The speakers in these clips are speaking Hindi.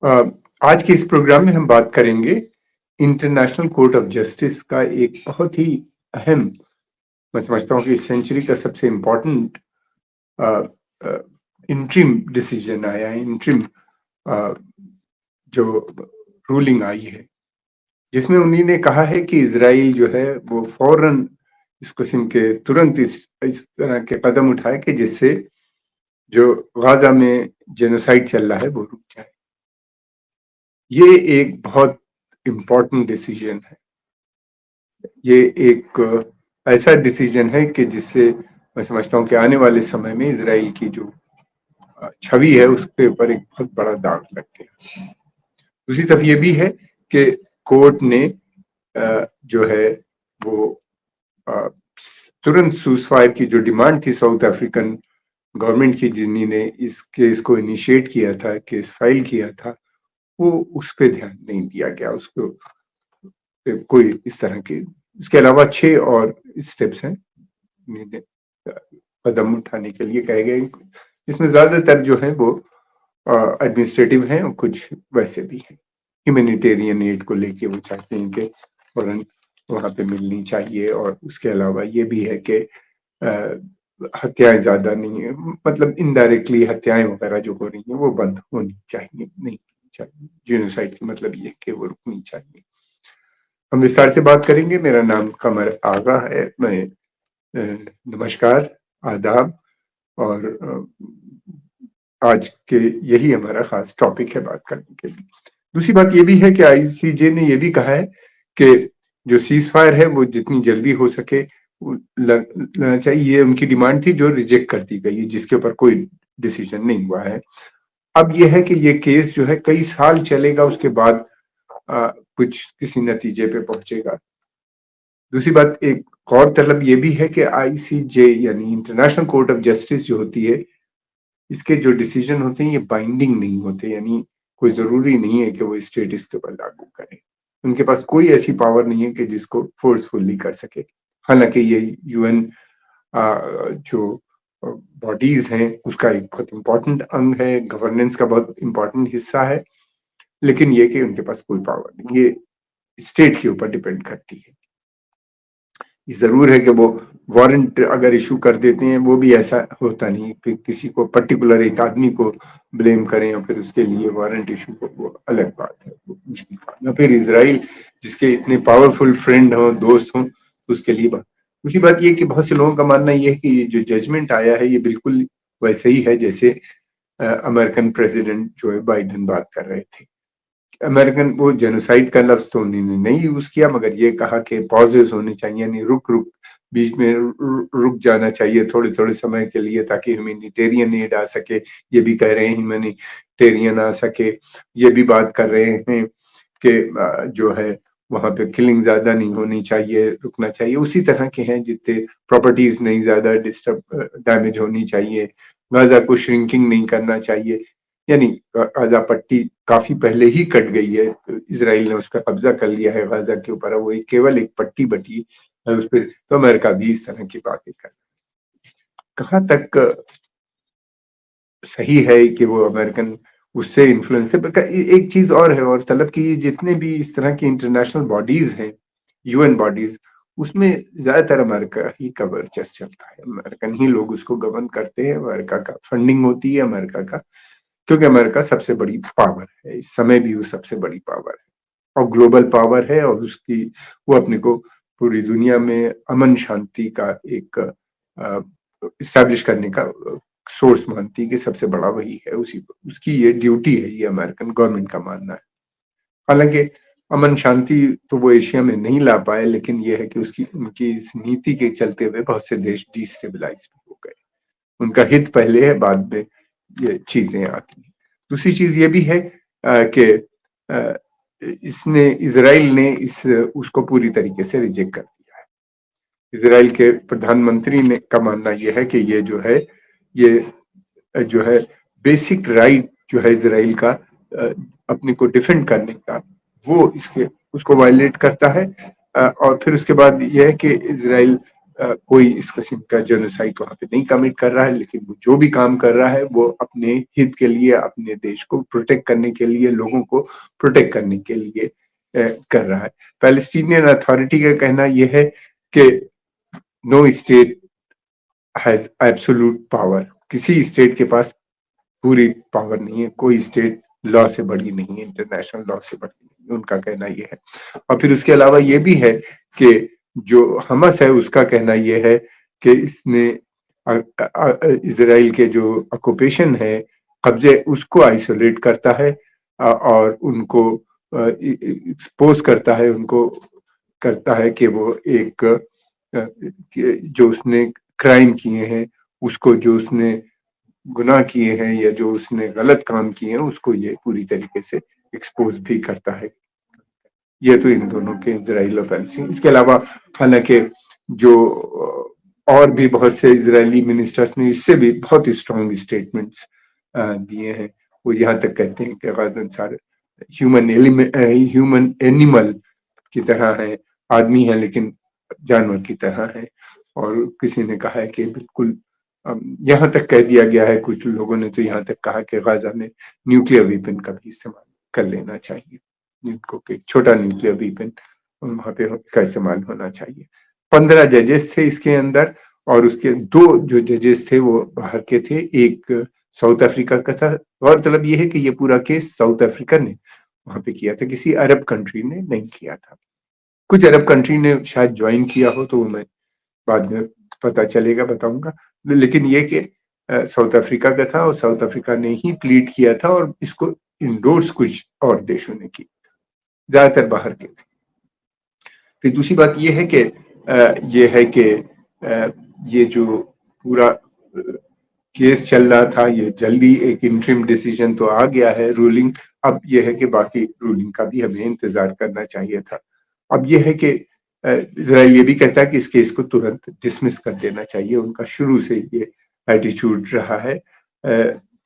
अ, आज के इस प्रोग्राम में हम बात करेंगे इंटरनेशनल कोर्ट ऑफ जस्टिस का एक बहुत ही अहम, मैं समझता हूँ कि इस सेंचुरी का सबसे इम्पोर्टेंट इंटरिम डिसीजन आया है, इंटरिम जो रूलिंग आई है, जिसमें उन्हीं ने कहा है कि इजराइल जो है वो फौरन इस किस्म के तुरंत इस तरह के कदम उठाए कि जिससे जो गाजा में जेनोसाइड चल रहा है वो रुक जाए। ये एक बहुत इम्पोर्टेंट डिसीजन है। ये एक ऐसा डिसीजन है कि जिससे मैं समझता हूँ कि आने वाले समय में इजराइल की जो छवि है उसके ऊपर एक बहुत बड़ा दाग लग गया। दूसरी तरफ ये भी है कि कोर्ट ने जो है वो तुरंत सूसफायर की जो डिमांड थी साउथ अफ्रीकन गवर्नमेंट की, जिन्होंने इस केस को इनिशिएट किया था, केस फाइल किया था, वो उस पर ध्यान नहीं दिया गया। उसको कोई इस तरह के, इसके अलावा 6 और स्टेप्स हैं कदम उठाने के लिए कहे गए, इसमें ज्यादातर जो है वो एडमिनिस्ट्रेटिव हैं और कुछ वैसे भी हैं। ह्यूमैनिटेरियन एड को लेके वो चाहते हैं कि फौरन वहां पे मिलनी चाहिए, और उसके अलावा ये भी है कि हत्याएं ज्यादा नहीं है, मतलब इनडायरेक्टली हत्याएं वगैरह जो हो रही हैं वो बंद होनी चाहिए, नहीं चाहिए। जेनोसाइड की मतलब ये है कि वो रुकनी चाहिए। हम विस्तार से बात करेंगे। मेरा नाम कमर आगा है। मैं नमस्कार, आदाब, और आज के यही हमारा खास टॉपिक है बात करने के लिए। दूसरी बात ये भी है कि आईसीजे ने ये भी कहा है कि जो सीज फायर है वो जितनी जल्दी हो सके लगना चाहिए। ये उनकी डिमांड थी जो रिजेक्ट कर दी गई, जिसके ऊपर कोई डिसीजन नहीं हुआ है। अब यह है कि ये केस जो है कई साल चलेगा, उसके बाद कुछ किसी नतीजे पे पहुंचेगा। दूसरी बात, एक गौरतलब ये भी है कि आईसीजे यानी इंटरनेशनल कोर्ट ऑफ जस्टिस जो होती है, इसके जो डिसीजन होते हैं ये बाइंडिंग नहीं होते, यानी कोई जरूरी नहीं है कि वो स्टेट इसके ऊपर लागू करे। उनके पास कोई ऐसी पावर नहीं है कि जिसको फोर्सफुली कर सके। हालांकि ये यूएन जो बॉडीज हैं उसका एक बहुत इंपॉर्टेंट अंग है, गवर्नेंस का बहुत इंपॉर्टेंट हिस्सा है, लेकिन ये कि उनके पास कोई पावर नहीं, ये स्टेट के ऊपर डिपेंड करती है। ये जरूर है कि वो वारंट अगर इशू कर देते हैं, वो भी ऐसा होता नहीं कि किसी को पर्टिकुलर एक आदमी को ब्लेम करें और फिर उसके लिए वारंट इशू हो, वो अलग बात है, वो मुश्किल बात। या फिर इसराइल जिसके इतने पावरफुल फ्रेंड हो, दोस्त हो, उसके लिए बात। दूसरी बात ये कि बहुत से लोगों का मानना ये है कि ये जो जजमेंट आया है ये बिल्कुल वैसे ही है जैसे अमेरिकन प्रेसिडेंट जो है बाइडेन बात कर रहे थे। अमेरिकन, वो जेनोसाइड का लफ्ज तो उन्होंने नहीं यूज किया, मगर ये कहा कि पॉजेस होने चाहिए, यानी रुक रुक बीच में रुक जाना चाहिए थोड़े थोड़े समय के लिए, ताकि ह्यूमैनिटेरियन एड आ सके। ये भी कह रहे हैं ह्यूमैनिटेरियन आ सके। ये भी बात कर रहे हैं कि जो है वहां पे किलिंग ज्यादा नहीं होनी चाहिए, रुकना चाहिए। उसी तरह के हैं जितने प्रॉपर्टीज नहीं ज्यादा डिस्टर्ब डैमेज होनी चाहिए, गाजा को श्रिंकिंग नहीं करना चाहिए। यानी गाजा पट्टी काफी पहले ही कट गई है, इसराइल ने उस पर कब्जा कर लिया है गाजा के ऊपर, वो केवल एक पट्टी बटी है उस पर। तो अमेरिका भी इस तरह की बातें कर, कहाँ तक सही है कि वो अमेरिकन उससे इन्फ्लुएंस है। एक चीज और है, और तलब की जितने भी इस तरह की इंटरनेशनल बॉडीज हैं, यूएन बॉडीज, उसमें ज्यादातर अमेरिका ही का वर्चस्व चलता है, अमेरिकन ही लोग उसको गवर्न करते हैं, अमेरिका का फंडिंग होती है अमेरिका का, क्योंकि अमेरिका सबसे बड़ी पावर है, इस समय भी वो सबसे बड़ी पावर है और ग्लोबल पावर है, और उसकी वो अपने को पूरी दुनिया में अमन शांति का एक इस्टेब्लिश करने का सोर्स मानती है कि सबसे बड़ा वही है, उसी उसकी ये ड्यूटी है, ये अमेरिकन गवर्नमेंट का मानना है। हालांकि अमन शांति तो वो एशिया में नहीं ला पाए, लेकिन ये है कि उसकी उनकी इस नीति के चलते हुए बहुत से देश डिस्टेबलाइज हो गए। उनका हित पहले है, बाद में ये चीजें आती हैं। दूसरी चीज ये भी है कि इसने इसराइल ने इस उसको पूरी तरीके से रिजेक्ट कर दिया है। इसराइल के प्रधानमंत्री ने का मानना यह है कि ये जो है, ये जो है बेसिक राइट जो है इसराइल का अपने को डिफेंड करने का, वो इसके उसको वायलेट करता है। और फिर उसके बाद यह है कि इसराइल कोई इस किस्म का जेनोसाइड वहाँ पे नहीं कमिट कर रहा है, लेकिन वो जो भी काम कर रहा है वो अपने हित के लिए, अपने देश को प्रोटेक्ट करने के लिए, लोगों को प्रोटेक्ट करने के लिए कर रहा है। पैलेस्टीनियन अथॉरिटी का कहना यह है कि no state has absolute power, किसी स्टेट के पास पूरी पावर नहीं है, कोई स्टेट लॉ से बड़ी नहीं है, इंटरनेशनल लॉ से बड़ी नहीं है, उनका कहना ये है। और फिर उसके अलावा ये भी है कि जो हमास है उसका कहना ये है कि इसने इसराइल के जो ऑक्यूपेशन है, कब्जे, उसको आइसोलेट करता है और उनको एक्सपोज करता है, उनको करता है कि वो एक जो उसने क्राइम किए हैं, उसको जो उसने गुनाह किए हैं या जो उसने गलत काम किए हैं, उसको ये पूरी तरीके से एक्सपोज भी करता है। ये तो इन दोनों के, इजराइल और पैलेस्टीन। इसके अलावा हालांकि जो और भी बहुत से इजरायली मिनिस्टर्स ने इससे भी बहुत स्ट्रॉन्ग स्टेटमेंट्स दिए हैं। वो यहाँ तक कहते हैं कि गाजा सारे ह्यूमन एनिमल की तरह है, आदमी है लेकिन जानवर की तरह है। और किसी ने कहा है कि बिल्कुल यहाँ तक कह दिया गया है, कुछ लोगों ने तो यहाँ तक कहा कि गाजा में न्यूक्लियर वेपन का भी इस्तेमाल कर लेना चाहिए, जिनको एक छोटा न्यूक्लियर वेपन वहां पे का इस्तेमाल होना चाहिए। 15 जजेस थे इसके अंदर, और उसके 2 जो जजेस थे वो बाहर के थे, एक साउथ अफ्रीका का था। गौरतलब ये है कि ये पूरा केस साउथ अफ्रीका ने वहां पे किया था, किसी अरब कंट्री ने नहीं किया था। कुछ अरब कंट्री ने शायद ज्वाइन किया हो, तो मैं बाद में पता चलेगा, बताऊंगा। लेकिन ये कि साउथ अफ्रीका का था और साउथ अफ्रीका ने ही प्लीड किया था, और इसको इंडोर्स कुछ और देशों ने की, ज्यादातर बाहर के थे। फिर दूसरी बात ये है कि ये है कि ये जो पूरा केस चल रहा था, ये जल्दी एक इंटरिम डिसीजन तो आ गया है, रूलिंग। अब ये है कि बाकी रूलिंग का भी हमें इंतजार करना चाहिए था। अब ये है कि इजराइल ये भी कहता है कि इस केस को तुरंत डिसमिस कर देना चाहिए, उनका शुरू से ये एटीट्यूड रहा है।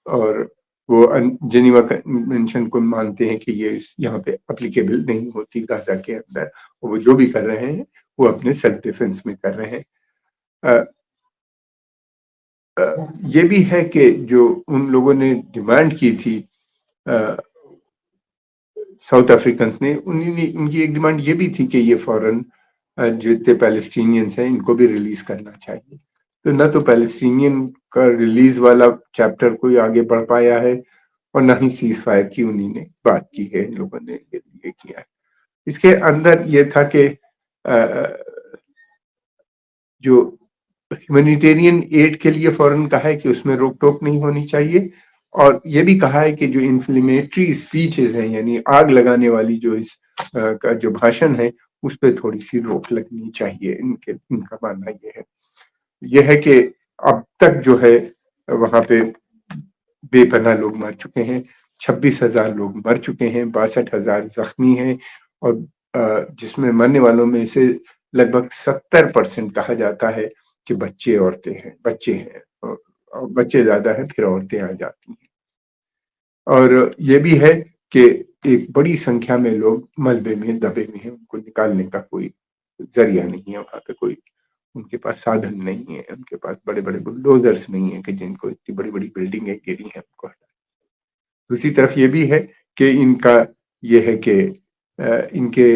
और वो जेनीवा कन्वेंशन को मानते हैं कि ये यहाँ पे अप्लीकेबल नहीं होती गाजा के अंदर। वो जो भी कर रहे हैं वो अपने सेल्फ डिफेंस में कर रहे हैं। ये भी है कि जो उन लोगों ने डिमांड की थी साउथ अफ्रीकन ने, उनकी एक डिमांड ये भी थी कि ये फौरन जो इतने पैलेस्टीनियंस हैं इनको भी रिलीज करना चाहिए। तो न तो पैलेस्टीनियन का रिलीज वाला चैप्टर कोई आगे बढ़ पाया है, और न ही सीज फायर की उन्हीं ने बात की है, इन लोगों ने ये किया है। इसके अंदर ये था कि जो ह्यूमैनिटेरियन एड के लिए फौरन कहा है कि उसमें रोक टोक नहीं होनी चाहिए, और ये भी कहा है कि जो इन्फ्लेमेटरी स्पीचेस हैं, यानी आग लगाने वाली जो इस का जो भाषण है, उस पर थोड़ी सी रोक लगनी चाहिए। इनका मानना ये है कि अब तक जो है वहां पे बेपनाह लोग मर चुके हैं, 26,000 लोग मर चुके हैं, 62,000 जख्मी हैं, और जिसमें मरने वालों में से लगभग 70% कहा जाता है कि बच्चे हैं, और बच्चे ज्यादा हैं, फिर औरतें आ जाती हैं। और ये भी है कि एक बड़ी संख्या में लोग मलबे में दबे हुए हैं, उनको निकालने का कोई जरिया नहीं है, वहां पे कोई उनके पास साधन नहीं है, उनके पास बड़े बड़े बुलडोजर्स नहीं है कि जिनको इतनी बड़ी बड़ी बिल्डिंगें गिरी हैं उनको हटा। दूसरी तरफ ये भी है कि इनका ये है कि इनके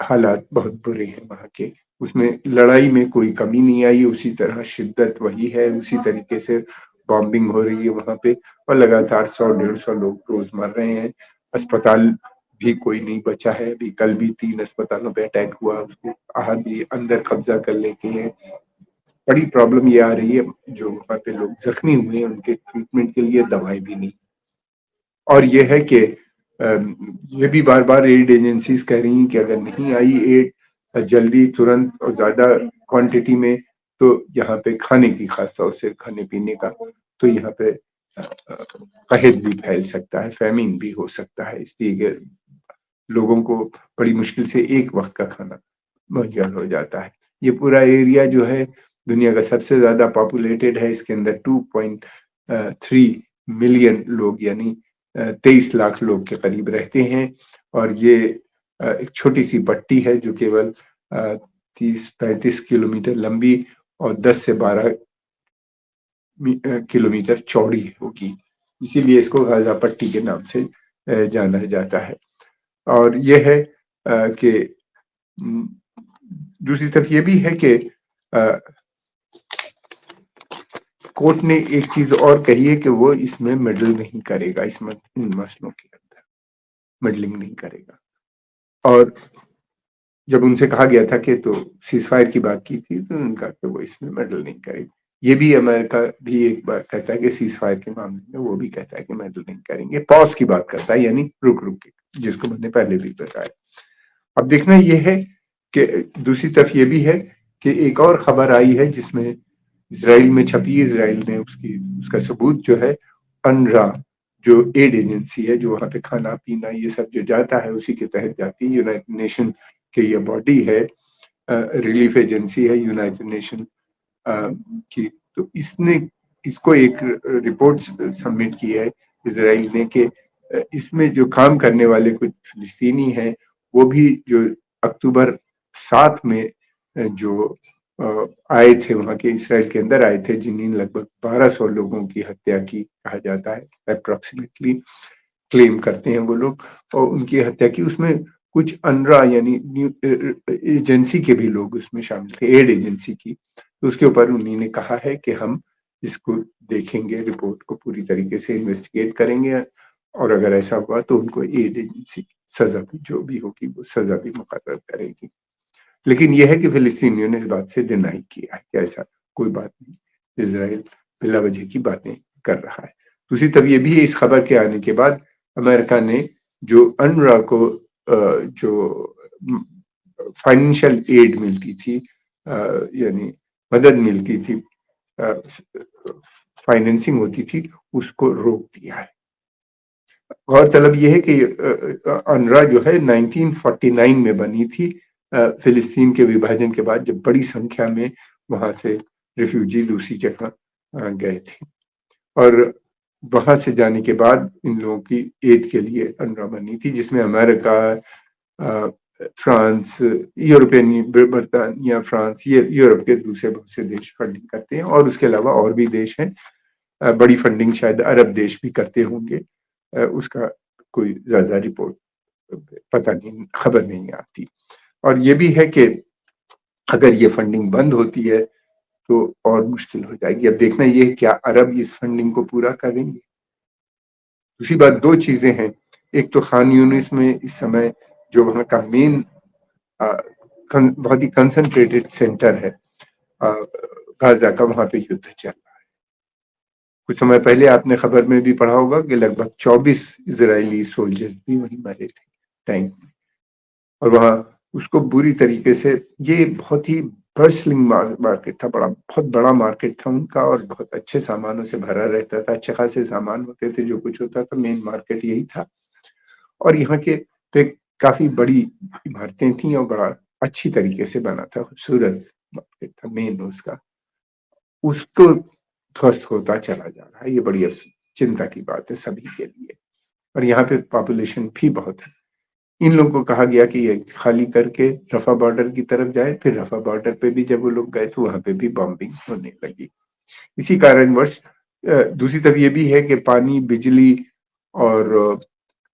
हालात बहुत बुरे हैं वहाँ के, उसमें लड़ाई में कोई कमी नहीं आई, उसी तरह शिद्दत वही है, उसी तरीके से बॉम्बिंग हो रही है वहाँ पे, और लगातार 100-150 लोग रोज मर रहे हैं। अस्पताल भी कोई नहीं बचा है, अभी कल भी 3 अस्पतालों पे अटैक हुआ, उसको आर्मी अंदर कब्जा कर लेती है। बड़ी प्रॉब्लम ये आ रही है, जो वहाँ पे लोग जख्मी हुए हैं उनके ट्रीटमेंट के लिए दवाई भी नहीं। और ये है कि ये भी बार बार एड एजेंसीज कह रही हैं कि अगर नहीं आई एड जल्दी, तुरंत और ज्यादा क्वांटिटी में, तो यहाँ पे खाने की, खासतौर से खाने पीने का, तो यहाँ पे कहत भी फैल सकता है, फैमिन भी हो सकता है, इसलिए लोगों को बड़ी मुश्किल से एक वक्त का खाना मुहैया हो जाता है। ये पूरा एरिया जो है दुनिया का सबसे ज्यादा पॉपुलेटेड है, इसके अंदर 2.3 मिलियन लोग, यानी 23 लाख लोग के करीब रहते हैं। और ये एक छोटी सी पट्टी है जो केवल 30-35 किलोमीटर लंबी और 10 से 12 किलोमीटर चौड़ी होगी। इसीलिए इसको गाज़ा पट्टी के नाम से जाना जाता है। और ये है कि दूसरी तरफ ये भी है कि कोर्ट ने एक चीज और कही है कि वो इसमें मेडल नहीं करेगा, इन मसलों के अंदर मेडलिंग नहीं करेगा। और जब उनसे कहा गया था कि तो सीजफायर की बात की थी, तो उनका कि वो इसमें मेडल नहीं करेगा। ये भी अमेरिका भी एक बार कहता है कि सीजफायर के मामले में वो भी कहता है कि मेडल नहीं करेंगे, पॉज की बात करता है, यानी रुक रुक के, जिसको मैंने पहले भी बताया। अब देखना ये है कि दूसरी तरफ ये भी है कि एक और खबर आई है जिसमें इसराइल में छपी, इसराइल ने उसका सबूत जो है, अनरा जो एड एजेंसी है, जो वहां पे खाना पीना ये सब जो जाता है उसी के तहत जाती है, यूनाइटेड नेशन के ये बॉडी है, रिलीफ एजेंसी है यूनाइटेड नेशन की। तो इसको एक रिपोर्ट सबमिट की है इसराइल ने कि इसमें जो काम करने वाले कुछ फिलिस्तीनी हैं, वो भी जो अक्टूबर 7 में जो आए थे वहां के, इसराइल के अंदर आए थे, जिन्हें लगभग 1200 लोगों की हत्या की कहा जाता है, अप्रोक्सीमेटली क्लेम करते हैं वो लोग, और उनकी हत्या की। उसमें कुछ अनरा यानी एजेंसी के भी लोग उसमें शामिल थे, एड एजेंसी की। तो उसके ऊपर उन्होंने कहा है कि हम इसको देखेंगे, रिपोर्ट को पूरी तरीके से इन्वेस्टिगेट करेंगे, और अगर ऐसा हुआ तो उनको एड एजेंसी सजा भी जो भी होगी वो सजा भी मुकर्रर करेगी। लेकिन यह है कि फिलिस्तीनियों ने इस बात से डिनाई किया है कि ऐसा कोई बात नहीं, इसराइल बिला वजह की बातें कर रहा है। दूसरी तरफ ये भी है, इस खबर के आने के बाद अमेरिका ने जो अनरा को जो फाइनेंशियल एड मिलती थी, यानी मदद मिलती थी, फाइनेंसिंग होती थी, उसको रोक दिया है। गौरतलब यह है कि अनरा जो है 1949 में बनी थी, फिलिस्तीन के विभाजन के बाद, जब बड़ी संख्या में वहां से रिफ्यूजी दूसरी जगह गए थे, और वहां से जाने के बाद इन लोगों की एड के लिए अनरा बनी थी, जिसमें अमेरिका, फ्रांस, यूरोपियन ब्रिटेनिया, फ्रांस, ये यूरोप के दूसरे बहुत से देश फंडिंग करते हैं, और उसके अलावा और भी देश हैं। बड़ी फंडिंग शायद अरब देश भी करते होंगे, उसका कोई ज्यादा रिपोर्ट पता नहीं, खबर नहीं आती। और ये भी है कि अगर ये फंडिंग बंद होती है तो और मुश्किल हो जाएगी। अब देखना ये है क्या अरब इस फंडिंग को पूरा करेंगे। दूसरी बात, दो चीजें हैं, एक तो खान यूनिस में इस समय जो वहां का मेन बहुत ही कंसंट्रेटेड सेंटर है गाजा का, वहां पे युद्ध चल रहा है। कुछ समय पहले आपने खबर में भी पढ़ा होगा कि लगभग 24 इजरायली सोल्जर्स भी वहीं मरे थे टैंक में, और वहां उसको बुरी तरीके से, ये बहुत ही बर्सलिंग मार्केट था, बहुत बड़ा मार्केट था उनका, और बहुत अच्छे सामानों से भरा रहता था, अच्छे खासे सामान होते थे, जो कुछ होता था मेन मार्केट यही था। और यहाँ के तो एक काफी बड़ी इमारतें थी, और बड़ा अच्छी तरीके से बना था, खूबसूरत मार्केट था मेन उसका, उसको ध्वस्त होता चला जा रहा है। ये बड़ी चिंता की बात है सभी के लिए, और यहाँ पे पॉपुलेशन भी बहुत है। इन लोगों को कहा गया कि ये खाली करके रफा बॉर्डर की तरफ जाए, फिर रफा बॉर्डर पे भी जब वो लोग गए तो वहां पे भी बॉम्बिंग होने लगी। इसी कारणवश दूसरी तरफ ये भी है कि पानी, बिजली और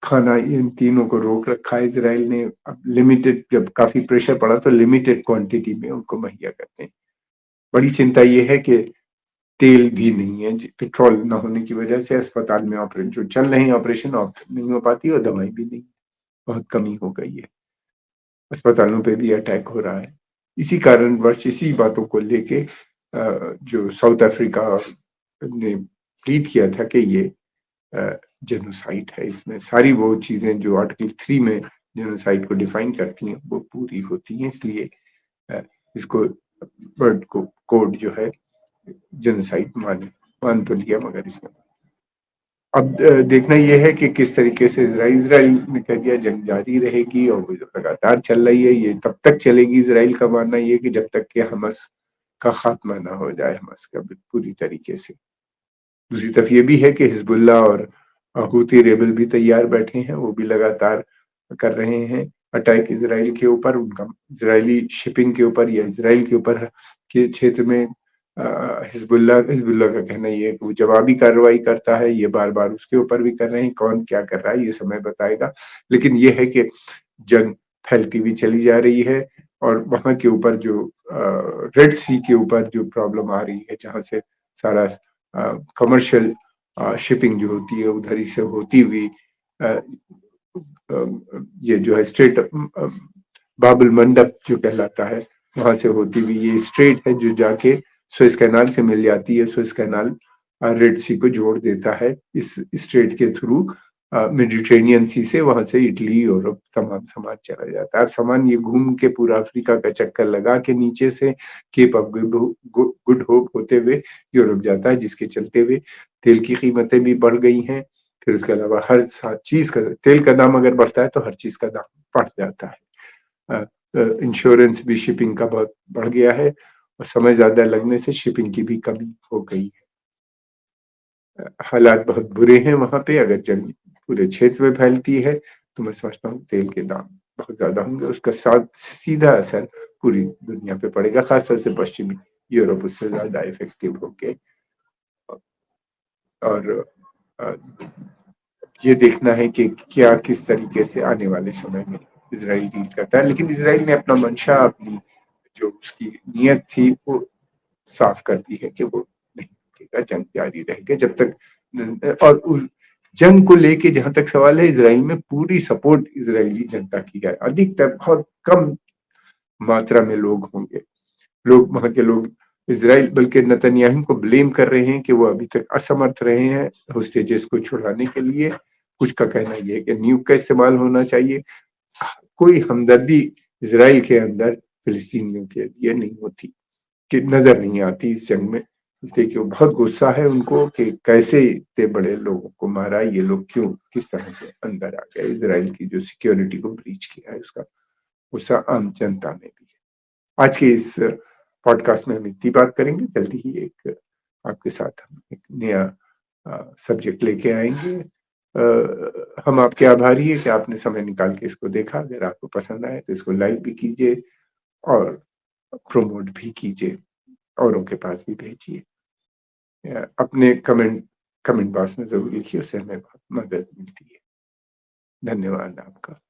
खाना, इन तीनों को रोक रखा है इसराइल ने। अब लिमिटेड, जब काफी प्रेशर पड़ा तो लिमिटेड क्वांटिटी में उनको मुहैया करते हैं। बड़ी चिंता ये है कि तेल भी नहीं है, पेट्रोल न होने की वजह से अस्पताल में ऑपरेशन जो चल रहे हैं, ऑपरेशन नहीं हो पाती, और दवाई भी नहीं, बहुत कमी हो गई है, अस्पतालों पे भी अटैक हो रहा है। इसी कारणवश, इसी बातों को लेके जो साउथ अफ्रीका ने प्लीड किया था कि ये जेनोसाइड है, इसमें सारी वो चीजें जो आर्टिकल 3 में जेनोसाइड को डिफाइन करती हैं वो पूरी होती हैं, इसलिए इसको वर्ड को कोड जो है जेनोसाइड मान तो लिया, मगर इसमें अब देखना यह है कि किस तरीके से इसराइल ने कह दिया जंग जारी रहेगी, और वो लगातार चल रही है। ये तब तक चलेगी, इसराइल का मानना ये कि जब तक कि हमास का खात्मा ना हो जाए, हमास का पूरी तरीके से। दूसरी तरफ ये भी है कि हिजबुल्ला और हूती रेबल भी तैयार बैठे हैं, वो भी लगातार कर रहे हैं अटैक इज़राइल के ऊपर, उनका इज़राइली शिपिंग के ऊपर या इज़राइल के ऊपर के क्षेत्र में हिज़्बुल्लाह हिज़्बुल्लाह का कहना ये है कि वो जवाबी कार्रवाई करता है, ये बार-बार उसके ऊपर भी कर रहे हैं, कौन क्या कर रहा है ये समय बताएगा। लेकिन ये है कि जंग फैलती हुई चली जा रही है और वहाँ के ऊपर जो रेड सी के ऊपर जो प्रॉब्लम आ रही है, जहाँ से सारा कमर्शियल शिपिंग जो होती है उधर ही से होती हुई अ, ये जो है स्ट्रेट बाबुल मंडप जो कहलाता है, वहाँ से होती हुई ये स्ट्रेट है जो जाके सुएज़ कैनाल से मिल जाती है। सुएज़ कैनाल रेड सी को जोड़ देता है। इस स्ट्रेट के थ्रू मेडिटेरेनियन सी से वहाँ से इटली, यूरोप तमाम सामान चला जाता है और सामान ये घूम के पूरा अफ्रीका का चक्कर लगा के नीचे से केप ऑफ गुड होप होते हुए यूरोप जाता है, जिसके चलते हुए तेल की कीमतें भी बढ़ गई हैं। फिर उसके अलावा हर चीज़ का तेल का दाम अगर बढ़ता है तो हर चीज़ का दाम बढ़ जाता है। इंश्योरेंस भी शिपिंग का बहुत बढ़ गया है और समय ज़्यादा लगने से शिपिंग की भी कमी हो गई है। हालात बहुत बुरे हैं वहाँ पे, अगर जंग पूरे क्षेत्र में फैलती है, तो मैं समझता हूँ तेल के दाम बहुत ज़्यादा होंगे। उसका सीधा असर पूरी दुनिया पे पड़ेगा, ख़ासतौर से पश्चिमी यूरोप उससे ज़्यादा इफ़ेक्टिव होके और अ, ये देखना है कि क्या किस तरीके से आने वाले समय में इज़राइल डील करता है। लेकिन इज़राइल ने अपना मंशा, अपनी जो उसकी नीयत थी, वो साफ कर दी है कि वो नहीं रुकेगा, जंग जारी रहेगी जब तक और उस जंग को लेके जहाँ तक सवाल है, इज़राइल में पूरी सपोर्ट इज़राइली जनता की है। अधिकतर बहुत कम मात्रा में लोग होंगे। लोग वहाँ के लोग इज़राइल बल्कि नेतन्याहू को ब्लेम कर रहे हैं कि वो अभी तक असमर्थ रहे हैं होस्टेजेस को छुड़ाने के लिए। कुछ का कहना ये है कि न्यूक का इस्तेमाल होना चाहिए। कोई हमदर्दी इज़राइल के अंदर फिलिस्तीनियों के लिए नहीं होती, कि नज़र नहीं आती इस जंग में। इसलिए कि वो बहुत गुस्सा है उनको कि कैसे इतने बड़े लोगों को मारा, ये लोग क्यों, किस तरह से अंदर आ गए, इज़राइल की जो सिक्योरिटी को ब्रीच किया है, उसका गुस्सा आम जनता में भी है। आज के इस पॉडकास्ट में हम इतनी बात करेंगे, जल्दी ही एक आपके साथ हम एक नया सब्जेक्ट लेके आएँगे। हम आपके आभारी हैं कि आपने समय निकाल के इसको देखा। अगर आपको पसंद आए तो इसको लाइक भी कीजिए और प्रमोट भी कीजिए, औरों के पास भी भेजिए। अपने कमेंट कमेंट बॉक्स में ज़रूर लिखिए, उससे हमें बहुत मदद मिलती है। धन्यवाद आपका।